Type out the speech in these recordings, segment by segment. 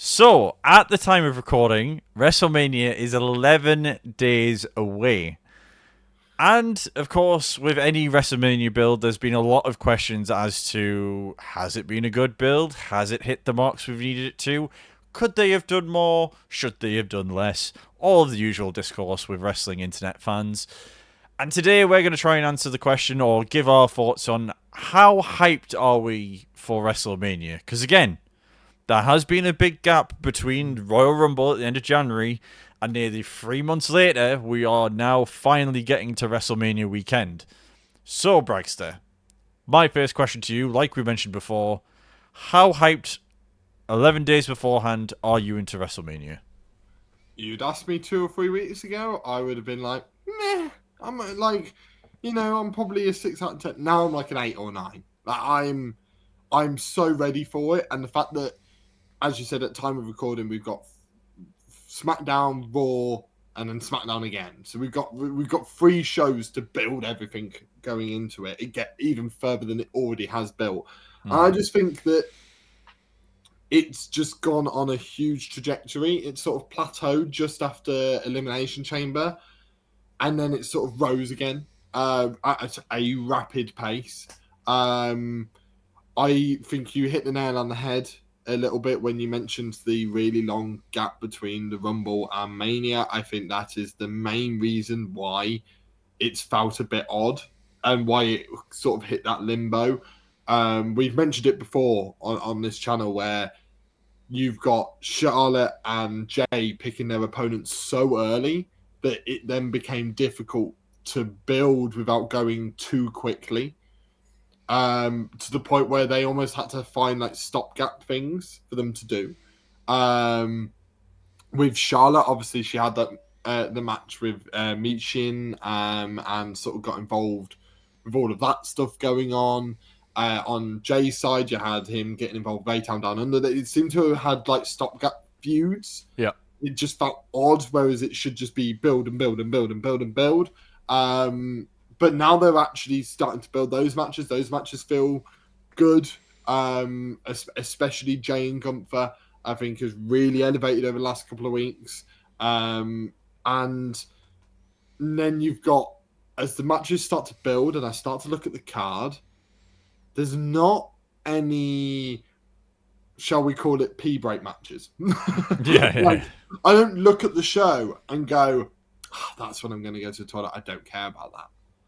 So, at the time of recording, WrestleMania is 11 days away. And, of course, with any WrestleMania build, there's been a lot of questions as to has it been a good build? Has it hit the marks we've needed it to? Could they have done more? Should they have done less? All of the usual discourse with wrestling internet fans. And today we're going to try and answer the question or give our thoughts on how hyped are we for WrestleMania? Because, again, there has been a big gap between Royal Rumble at the end of January and nearly 3 months later, we are now finally getting to WrestleMania weekend. So, Bragster, my first question to you, like we mentioned before, how hyped 11 days beforehand are you into WrestleMania? You'd asked me 2 or 3 weeks ago, I would have been like, meh. I'm like, I'm probably a 6 out of 10. Now I'm like an 8 or 9. Like I'm so ready for it, and the fact that, as you said, at time of recording, we've got SmackDown, Raw, and then SmackDown again. So we've got 3 shows to build everything going into it. It get even further than it already has built. And I just think that it's just gone on a huge trajectory. It sort of plateaued just after Elimination Chamber, and then it sort of rose again at a rapid pace. I think you hit the nail on the head a little bit when you mentioned the really long gap between the Rumble and Mania. I think that is the main reason why it's felt a bit odd and why it sort of hit that limbo. We've mentioned it before on this channel where you've got Charlotte and Jay picking their opponents so early that it then became difficult to build without going too quickly. To the point where they almost had to find like stopgap things for them to do. With Charlotte, obviously she had that the match with Michin and sort of got involved with all of that stuff going on. On Jay's side, you had him getting involved with A-Town Down Under. It seemed to have had like stopgap feuds. Yeah. It just felt odd, whereas it should just be build and build and build and build and build. But now they're actually starting to build those matches. Those matches feel good, especially Jay and Gunther, I think, has really elevated over the last couple of weeks. And then you've got, as the matches start to build and I start to look at the card, there's not any, shall we call it, pee-break matches. Yeah. I don't look at the show and go, that's when I'm going to go to the toilet. I don't care about that.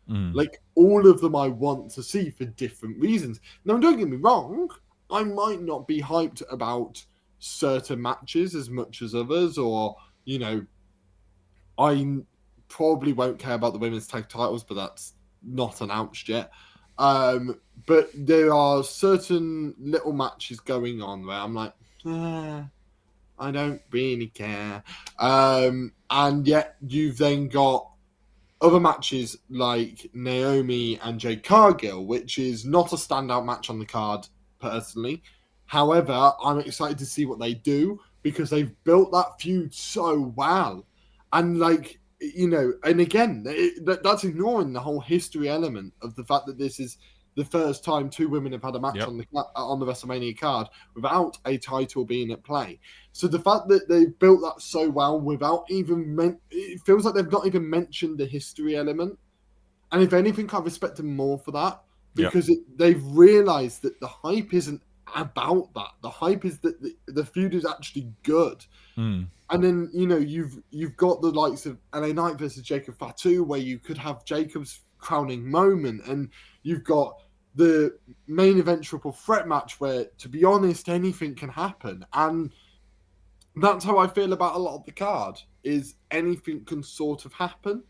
Like, all of them I want to see for different reasons. Now, don't get me wrong, I might not be hyped about certain matches as much as others, or, I probably won't care about the women's tag titles, but that's not announced yet. But there are certain little matches going on where I'm like, I don't really care. And yet you've then got other matches like Naomi and Jade Cargill, which is not a standout match on the card, personally. However, I'm excited to see what they do because they've built that feud so well. And, and again, that's ignoring the whole history element of the fact that this is the first time 2 women have had a match on the WrestleMania card without a title being at play. So the fact that they've built that so well without even it feels like they've not even mentioned the history element. And if anything, I respect them more for that because they've realized that the hype isn't about that. The hype is that the feud is actually good. And then, you've got the likes of LA Knight versus Jacob Fatu, where you could have Jacob's crowning moment, and you've got the main event triple threat match where, to be honest, anything can happen. And that's how I feel about a lot of the card, is anything can sort of happen.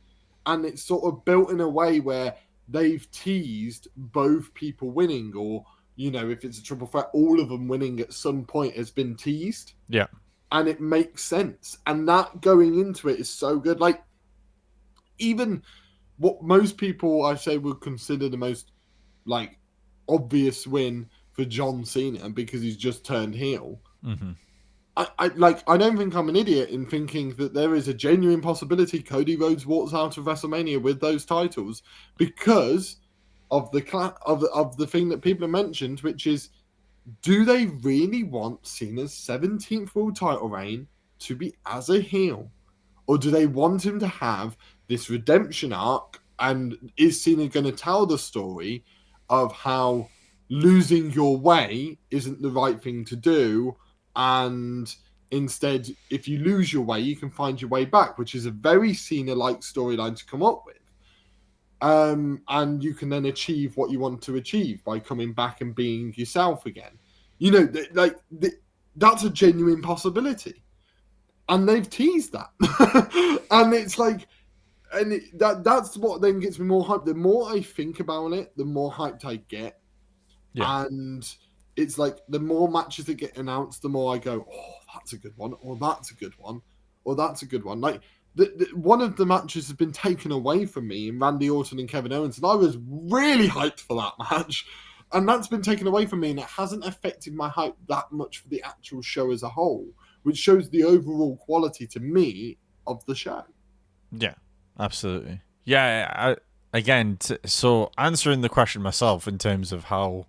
And it's sort of built in a way where they've teased both people winning, or, if it's a triple threat, all of them winning at some point has been teased. Yeah. And it makes sense. And that going into it is so good. Like, even what most people, I say, would consider the most, obvious win for John Cena because he's just turned heel. I don't think I'm an idiot in thinking that there is a genuine possibility Cody Rhodes walks out of WrestleMania with those titles because of the thing that people have mentioned, which is do they really want Cena's 17th world title reign to be as a heel? Or do they want him to have this redemption arc? And is Cena going to tell the story of how losing your way isn't the right thing to do? And instead, if you lose your way, you can find your way back, which is a very Cena-like storyline to come up with. And you can then achieve what you want to achieve by coming back and being yourself again. You know, that's a genuine possibility. And they've teased that. And it's like, and that's what then gets me more hyped. The more I think about it, the more hyped I get. Yeah. And it's like, the more matches that get announced, the more I go, oh, that's a good one, or that's a good one, or that's a good one. Like, one of the matches has been taken away from me in Randy Orton and Kevin Owens, and I was really hyped for that match. And that's been taken away from me, and it hasn't affected my hype that much for the actual show as a whole, which shows the overall quality to me of the show. Yeah, absolutely. Yeah, so answering the question myself in terms of how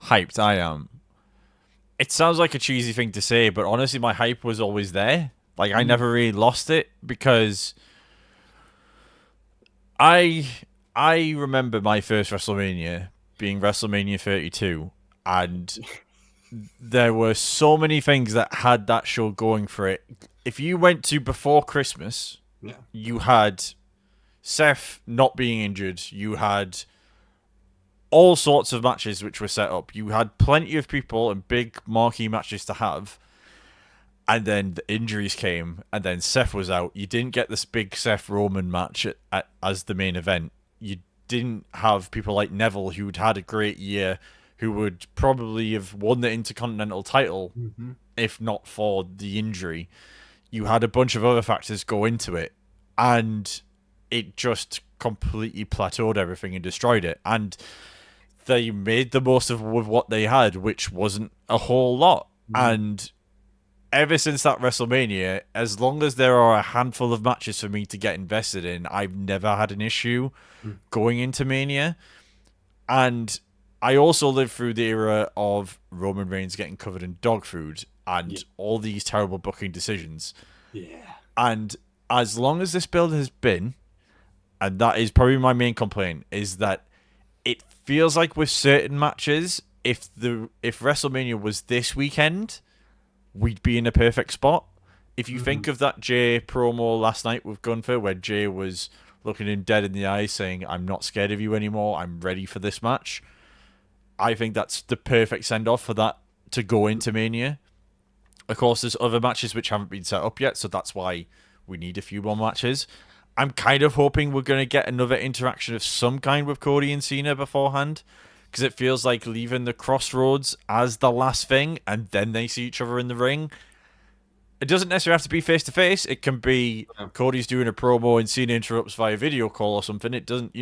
hyped I am, it sounds like a cheesy thing to say, but honestly, my hype was always there. Like, I never really lost it, because I remember my first WrestleMania being WrestleMania 32, and there were so many things that had that show going for it. If you went to before Christmas, you had Seth not being injured, you had all sorts of matches which were set up, you had plenty of people and big marquee matches to have. And then the injuries came, and then Seth was out. You didn't get this big Seth Roman match as the main event. You didn't have people like Neville, who'd had a great year, who would probably have won the Intercontinental title if not for the injury. You had a bunch of other factors go into it, and it just completely plateaued everything and destroyed it. And they made the most of what they had, which wasn't a whole lot. And ever since that WrestleMania, as long as there are a handful of matches for me to get invested in, I've never had an issue going into Mania. And I also lived through the era of Roman Reigns getting covered in dog food and all these terrible booking decisions. Yeah. And as long as this build has been, and that is probably my main complaint, is that it feels like with certain matches, if WrestleMania was this weekend, we'd be in a perfect spot. If you think of that Jay promo last night with Gunther, where Jay was looking him dead in the eyes saying, I'm not scared of you anymore, I'm ready for this match, I think that's the perfect send-off for that to go into Mania. Of course, there's other matches which haven't been set up yet, so that's why we need a few more matches. I'm kind of hoping we're going to get another interaction of some kind with Cody and Cena beforehand, because it feels like leaving the Crossroads as the last thing, and then they see each other in the ring. It doesn't necessarily have to be face-to-face. It can be Cody's doing a promo and Cena interrupts via video call or something. It doesn't,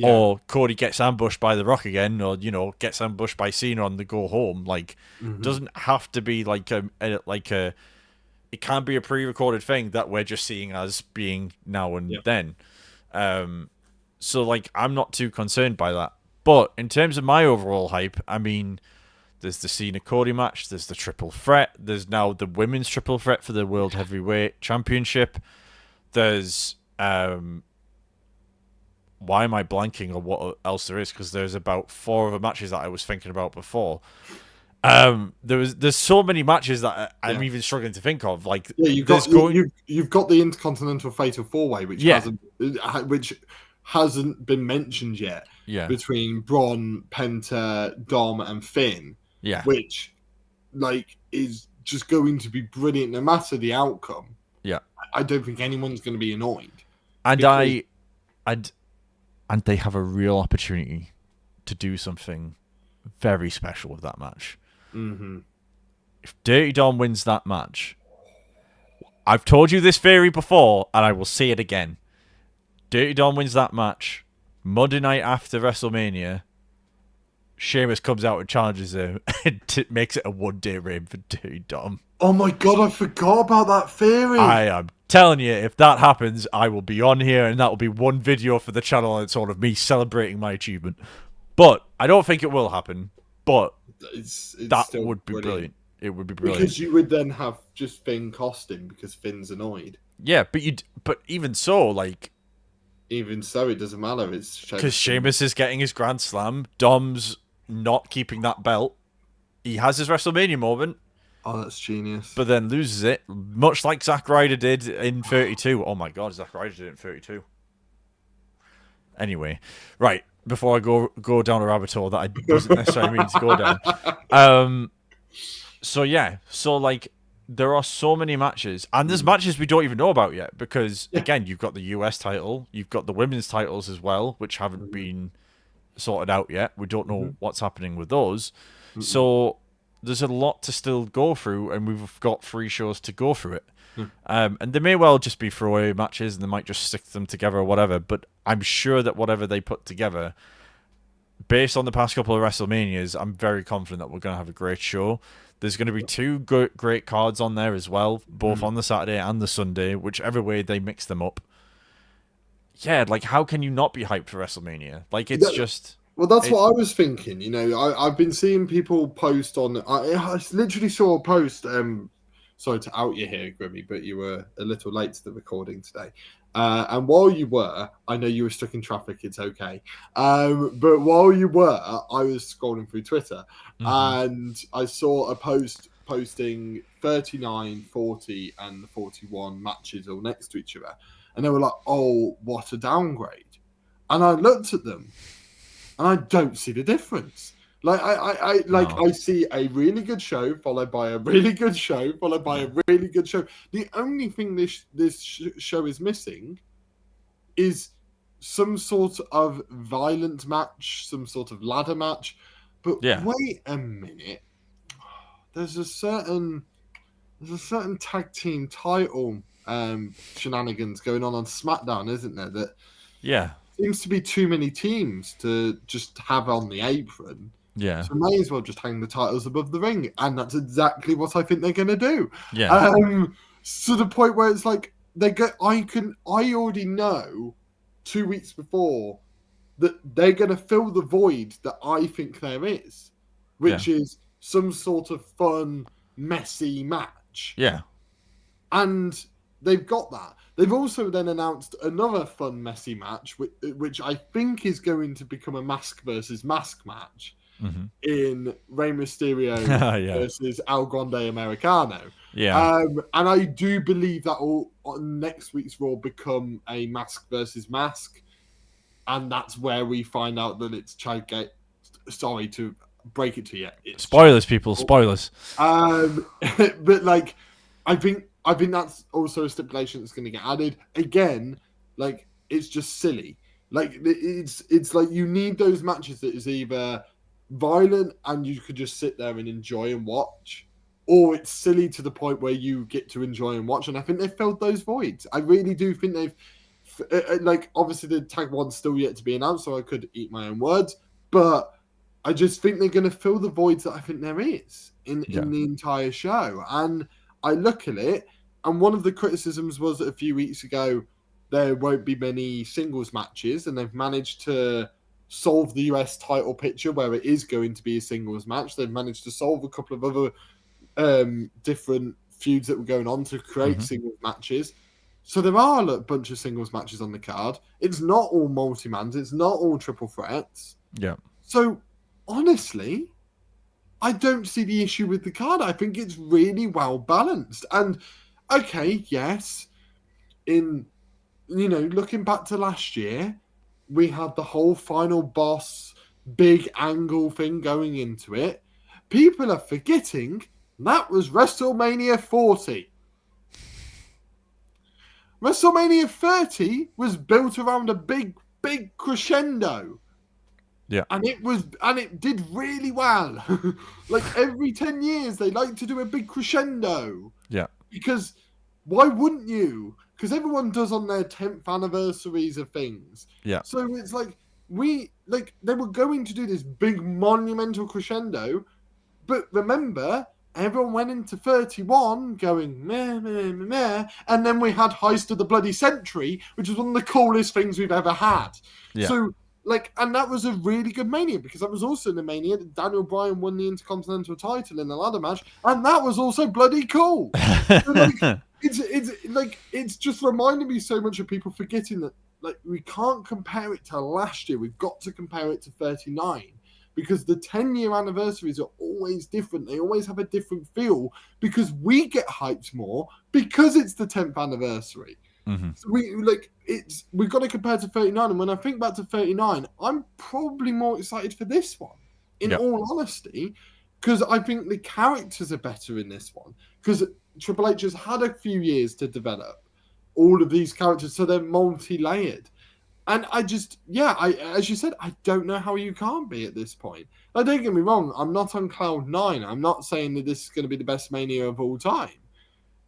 or Cody gets ambushed by The Rock again, or, gets ambushed by Cena on the go home. Like, it doesn't have to be like a it can be a pre-recorded thing that we're just seeing as being now and then. So, like, I'm not too concerned by that. But in terms of my overall hype, I mean, there's the Cena-Cody match, there's the triple threat, there's now the women's triple threat for the World Heavyweight Championship, there's... why am I blanking on what else there is? Because there's about 4 other matches that I was thinking about before. There's so many matches that I'm even struggling to think of. Like, you've got the Intercontinental Fatal 4-Way, which hasn't been mentioned yet. Yeah. Between Braun, Penta, Dom, and Finn. Yeah. Which, like, is just going to be brilliant no matter the outcome. Yeah. I don't think anyone's going to be annoyed. And and they have a real opportunity to do something very special with that match. If Dirty Dom wins that match, I've told you this theory before, and I will say it again. Dirty Dom wins that match, Monday night after WrestleMania, Sheamus comes out and challenges him, and makes it a one-day reign for Dirty Dom. Oh my god, I forgot about that theory. I am telling you, if that happens, I will be on here, and that will be one video for the channel, and it's all of me celebrating my achievement. But I don't think it will happen. But it's That still would be brilliant. It would be brilliant. Because you would then have just Finn costing because Finn's annoyed. Yeah, but even so, like, Even so, it doesn't matter. It's because Sheamus is getting his Grand Slam, Dom's not keeping that belt. He has his WrestleMania moment. Oh, that's genius. But then loses it, much like Zack Ryder did in 32. Oh my god, Zack Ryder did it in 32. Anyway, right, before I go down a rabbit hole that I wasn't necessarily meaning to go down. So like, there are so many matches, and there's matches we don't even know about yet, because, again, you've got the US title, you've got the women's titles as well, which haven't been sorted out yet. We don't know what's happening with those. So there's a lot to still go through, and we've got 3 shows to go through it. And they may well just be throwaway matches, and they might just stick them together or whatever, but I'm sure that whatever they put together, based on the past couple of WrestleManias, I'm very confident that we're going to have a great show. There's going to be 2 great cards on there as well, both on the Saturday and the Sunday, whichever way they mix them up. Yeah, like, how can you not be hyped for WrestleMania? Like, it's just... Well, that's what I was thinking. You know, I've been seeing people post on... I literally saw a post... sorry to out you here, Grimmy, but you were a little late to the recording today. And while you were, I know you were stuck in traffic, it's okay. But while you were, I was scrolling through Twitter and I saw a post posting 39, 40 and 41 matches all next to each other. And they were like, oh, what a downgrade. And I looked at them and I don't see the difference. Like I see a really good show followed by a really good show followed by a really good show. The only thing this show is missing is some sort of violent match, some sort of ladder match. But wait a minute, there's a certain tag team title shenanigans going on SmackDown, isn't there? That seems to be too many teams to just have on the apron. Yeah. So may as well just hang the titles above the ring. And that's exactly what I think they're going to do. Yeah. To the point where it's like, I already know 2 weeks before that they're going to fill the void that I think there is, which is some sort of fun, messy match. Yeah. And they've got that. They've also then announced another fun, messy match, which I think is going to become a mask versus mask match. In Rey Mysterio versus El Grande Americano. Yeah. And I do believe that will, on next week's Raw, become a mask versus mask. And that's where we find out that it's Chad Gate. Sorry to break it to you. Spoilers, people. Spoilers. But, like, I think that's also a stipulation that's going to get added. Again, like, it's just silly. Like, it's like you need those matches that is either violent and you could just sit there and enjoy and watch, or it's silly to the point where you get to enjoy and watch. And I think they've filled those voids. I really do think they've, like, obviously the tag one's still yet to be announced, so I could eat my own words, but I just think they're going to fill the voids that I think there is in the entire show. And I look at it, and one of the criticisms was that a few weeks ago there won't be many singles matches, and they've managed to solve the US title picture where it is going to be a singles match. They've managed to solve a couple of other different feuds that were going on to create singles matches. So there are a bunch of singles matches on the card. It's not all multi-mans. It's not all triple threats. Yeah. So honestly, I don't see the issue with the card. I think it's really well balanced. And okay, yes, looking back to last year, we had the whole final boss big angle thing going into it. People are forgetting that was WrestleMania 40. WrestleMania 30 was built around a big crescendo. Yeah. And it did really well. Like every 10 years they like to do a big crescendo. Yeah. Because why wouldn't you? Because everyone does on their 10th anniversaries of things. Yeah. So it's like they were going to do this big monumental crescendo, but remember, everyone went into 31 going meh, meh, meh, meh, and then we had Heist of the Bloody Century, which was one of the coolest things we've ever had. Yeah. So And that was a really good Mania, because that was also the Mania that Daniel Bryan won the Intercontinental title in a ladder match, and that was also bloody cool. It's just reminding me so much of people forgetting that we can't compare it to last year. We've got to compare it to 39, because the 10-year anniversaries are always different. They always have a different feel, because we get hyped more because it's the 10th anniversary. Mm-hmm. So we've got to compare to 39, and when I think back to 39, I'm probably more excited for this one, in all honesty, because I think the characters are better in this one, because Triple H has had a few years to develop all of these characters, so they're multi-layered. And as you said, I don't know how you can't be at this point. Now, don't get me wrong, I'm not on cloud 9. I'm not saying that this is going to be the best Mania of all time.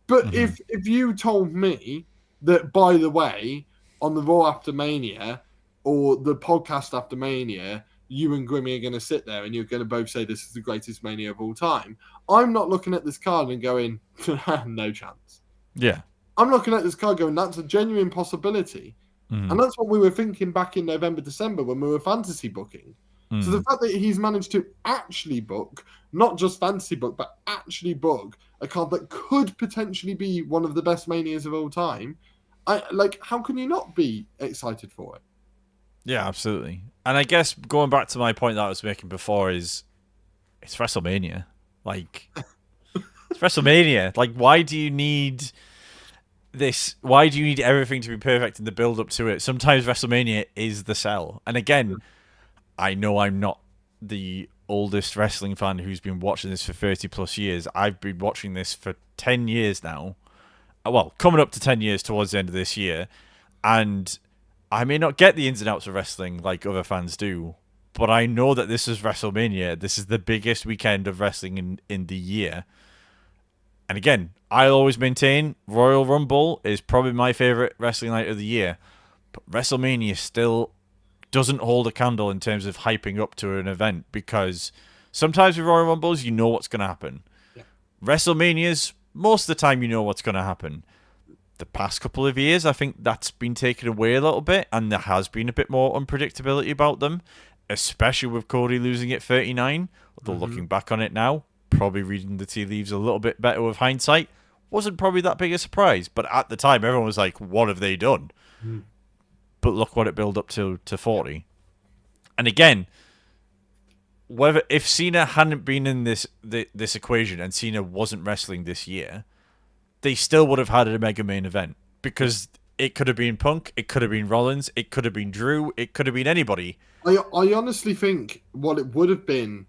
But if you told me that, by the way, on the Raw after Mania or the podcast after Mania, you and Grimmy are going to sit there and you're going to both say this is the greatest Mania of all time, I'm not looking at this card and going, no chance. Yeah. I'm looking at this card going, that's a genuine possibility. And that's what we were thinking back in November, December when we were fantasy booking. So the fact that he's managed to actually book, not just fantasy book, but actually book a card that could potentially be one of the best Manias of all time, how can you not be excited for it? Yeah, absolutely. And I guess going back to my point that I was making before is, it's WrestleMania. It's WrestleMania. Why do you need this? Why do you need everything to be perfect in the build up to it? Sometimes WrestleMania is the sell. And again, I know I'm not the oldest wrestling fan who's been watching this for 30 plus years. I've been watching this for 10 years now. Well, coming up to 10 years towards the end of this year. And I may not get the ins and outs of wrestling like other fans do, but I know that this is WrestleMania. This is the biggest weekend of wrestling in the year. And again, I'll always maintain Royal Rumble is probably my favorite wrestling night of the year. But WrestleMania still doesn't hold a candle in terms of hyping up to an event, because sometimes with Royal Rumbles, you know what's going to happen. Yeah. WrestleManias, most of the time, you know what's going to happen. The past couple of years, I think that's been taken away a little bit, and there has been a bit more unpredictability about them, especially with Cody losing at 39. Although looking back on it now, probably reading the tea leaves a little bit better with hindsight, wasn't probably that big a surprise. But at the time, everyone was like, what have they done? But look what it built up to 40. And again, if Cena hadn't been in this equation and Cena wasn't wrestling this year, they still would have had a mega main event, because it could have been Punk, it could have been Rollins, it could have been Drew, it could have been anybody. I honestly think what it would have been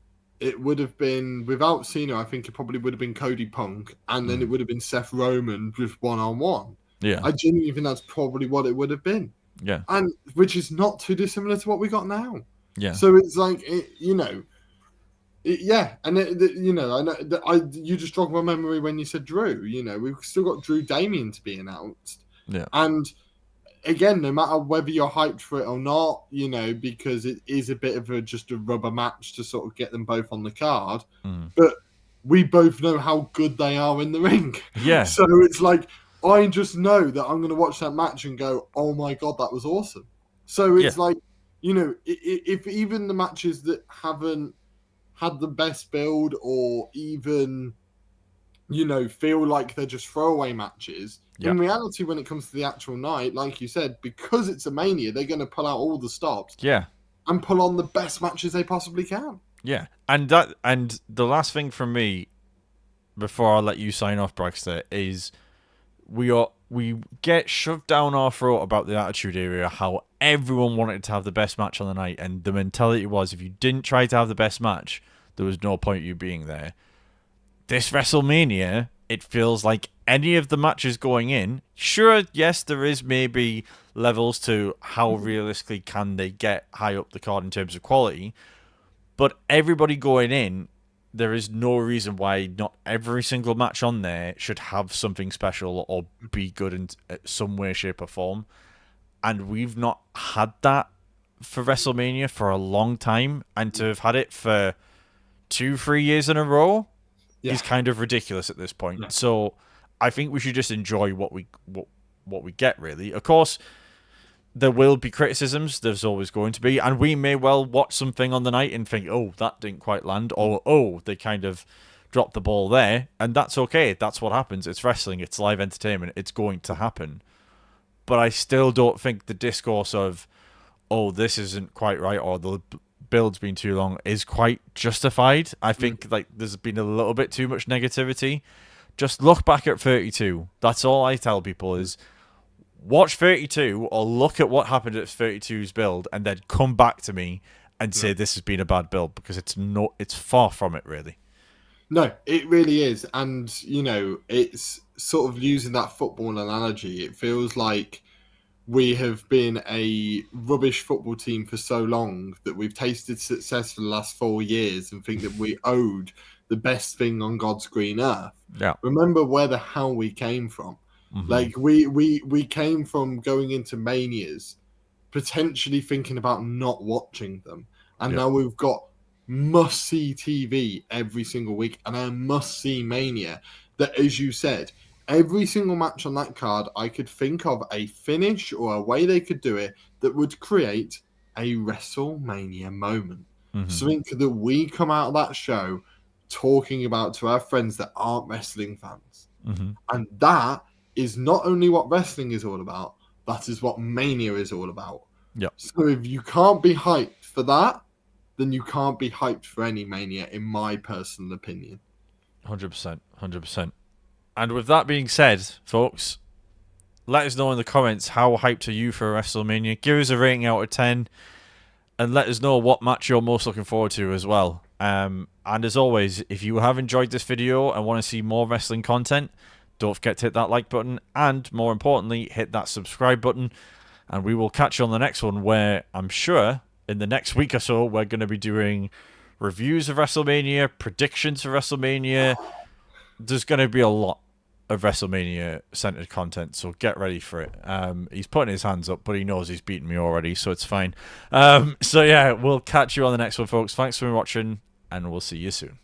without Cena. I think it probably would have been Cody Punk, and then it would have been Seth Roman just one-on-one. Yeah, I genuinely think that's probably what it would have been. Yeah, and which is not too dissimilar to what we got now. Yeah. So it's and I know you just jogged my memory when you said Drew. We've still got Drew Damien to be announced. Yeah. And again, no matter whether you're hyped for it or not, because it is a bit of just a rubber match to sort of get them both on the card. But we both know how good they are in the ring. Yeah. So it's I just know that I'm going to watch that match and go, oh my God, that was awesome. So it's if even the matches that haven't had the best build, or even, feel like they're just throwaway matches, in reality, when it comes to the actual night, like you said, because it's a Mania, they're going to pull out all the stops. Yeah. And pull on the best matches they possibly can. Yeah. And the last thing from me, before I let you sign off, Bragster, is we get shoved down our throat about the Attitude Era, how everyone wanted to have the best match on the night, and the mentality was if you didn't try to have the best match, there was no point you being there. This WrestleMania, it feels like any of the matches going in, sure, yes, there is maybe levels to how realistically can they get high up the card in terms of quality, but everybody going in, there is no reason why not every single match on there should have something special or be good in some way, shape, or form. And we've not had that for WrestleMania for a long time. And to have had it for 2-3 years in a row is kind of ridiculous at this point. Yeah. So I think we should just enjoy what we get, really. Of course, there will be criticisms. There's always going to be, and we may well watch something on the night and think, "Oh, that didn't quite land," or "Oh, they kind of dropped the ball there," and that's okay. That's what happens. It's wrestling. It's live entertainment. It's going to happen. But I still don't think the discourse of, "Oh, this isn't quite right," or "the build's been too long" is quite justified. I think like there's been a little bit too much negativity. Just look back at 32. That's all I tell people is watch 32 or look at what happened at 32's build and then come back to me and say this has been a bad build, because it's far from it, really. No, it really is. And, it's sort of using that football analogy. It feels like we have been a rubbish football team for so long that we've tasted success for the last 4 years and think that we owed the best thing on God's green earth. Yeah. Remember where the hell we came from. Mm-hmm. Like we came from going into Manias potentially thinking about not watching them. And now we've got must-see TV every single week and a must-see Mania that, as you said, every single match on that card, I could think of a finish or a way they could do it that would create a WrestleMania moment. Mm-hmm. Something that we come out of that show talking about to our friends that aren't wrestling fans. Mm-hmm. And that is not only what wrestling is all about, that is what Mania is all about. Yep. So if you can't be hyped for that, then you can't be hyped for any Mania, in my personal opinion. 100%. 100%. And with that being said, folks, let us know in the comments how hyped are you for WrestleMania. Give us a rating out of 10 and let us know what match you're most looking forward to as well. And as always, if you have enjoyed this video and want to see more wrestling content, don't forget to hit that like button and, more importantly, hit that subscribe button. And we will catch you on the next one, where I'm sure in the next week or so we're going to be doing reviews of WrestleMania, predictions for WrestleMania. There's going to be a lot of WrestleMania-centered content, so get ready for it. He's putting his hands up, but he knows he's beaten me already, so it's fine. So yeah, we'll catch you on the next one, folks. Thanks for watching, and we'll see you soon.